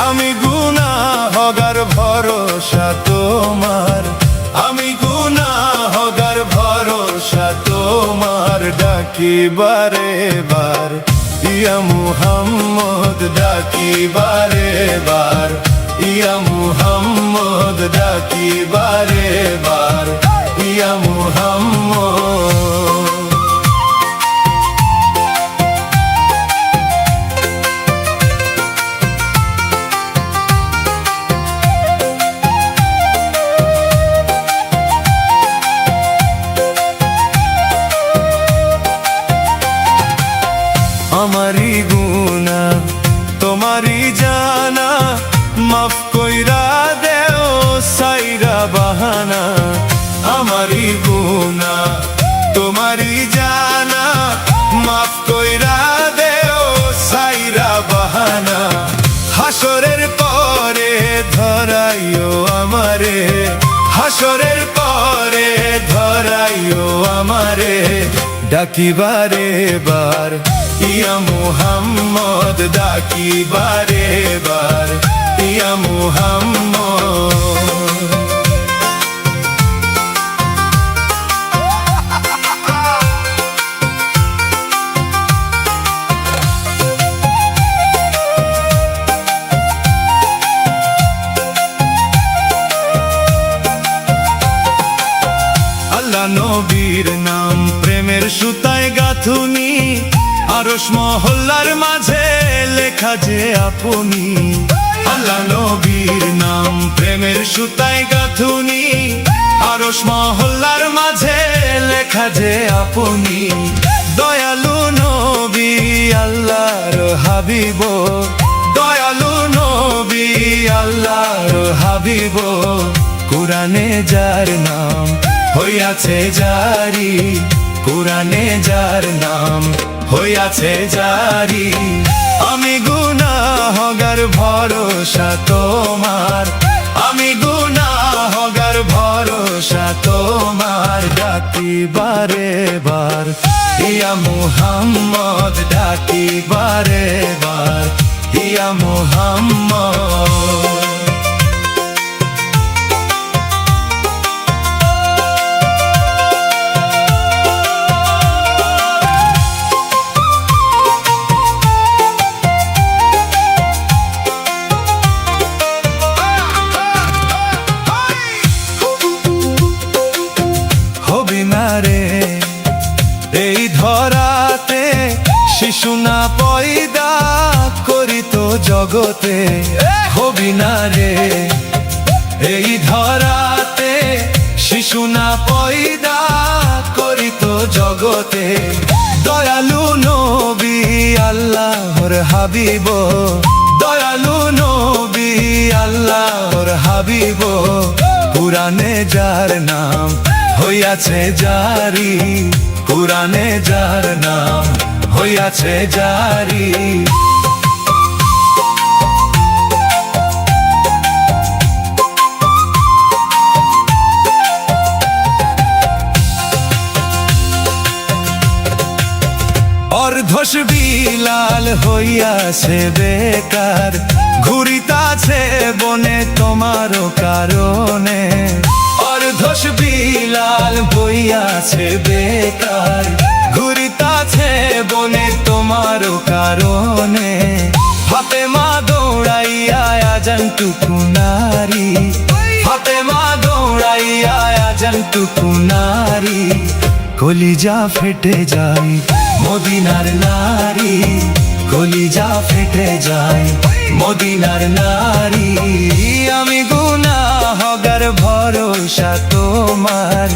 আমি গুনাহগার ভরসা তোমার, আমি গুনাহগার ভরসা তোমার, ডাকি বারে বার ইয়া মুহাম্মদ, ডাকি বারে বার ইয়া মুহাম্মদ, ডাকি বারে বার ইয়া মুহাম্মদ। আমারি গুনাহ তোমারি জানা, মাফ কইরা দেও সাইরা বাহানা। আমারি গুনাহ তোমারি জানা, মাফ কইরা দেও সাইরা বাহানা। হাসরের পরে ধরাইও আমারে, হাসরের পরে ধরাইও আমারে, ডাকি বারে বার ইয়া মুহাম্মদ, ডাকি বারে বার ইয়া মুহাম্মদ। আল্লাহ নবীর নাম প্রেমের সুতায় গাঁথুনি, আরশ মহল্লার মাঝে লেখা যে আপনি। আল্লাহ নবীর নাম প্রেমের সুতায় গাঁথুনি, আরশ মহল্লার মাঝে লেখা যে আপনি। দয়ালু নবী আল্লাহর হাবিব, দয়ালু নবী আল্লাহর হাবিব, কুরআনে যার নাম হইয়াছে জারি, কুরআনে যার নাম হইয়াছে জারি। আমি গুনাহগার ভরসা তোমার, আমি গুনাহগার ভরসা তোমার, ডাকি বারে বার ইয়া মুহাম্মদ, ডাকি বারে বার ইয়া মুহাম্মদ। এই ধরাতে শিশু না পয়দা করিত জগতে, হবি না রে এই ধরাতে শিশু না পয়দা করিত জগতে। দয়ালু নবী আল্লাহর হাবিব, দয়ালু নবী আল্লাহর হাবিব, কুরআনে যার নাম হইয়াছে জারি, কুরআনে যার নাম হইয়াছে জারি। অর্ধশ বিলাল হইয়াছে বেকার, ঘুরিতাছে বনে তোমারও কারণে। অর্ধশ বিলাল হইয়াছে বেকার, ঘুরিতাছে বনে তোমারও কারণে। ফাতেমা দৌড়াইয়া আজানটুকু নারী, ফাতেমা দৌড়াইয়া আজানটুকু নারী, কলিজা ফেটে যায় মদিনার নারী, কলিজা ফেটে যায় মদিনার নারী। আমি গুনাহগার ভরসা তোমার,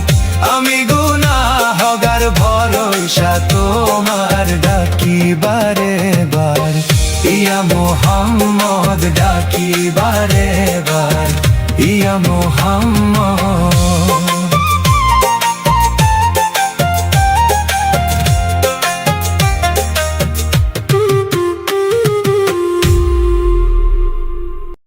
আমি গুনাহগার ভরসা তোমার, ডাকি বারে বার ইয়া মুহাম্মদ, ডাকি বারে বার ইয়া মুহাম্মদ।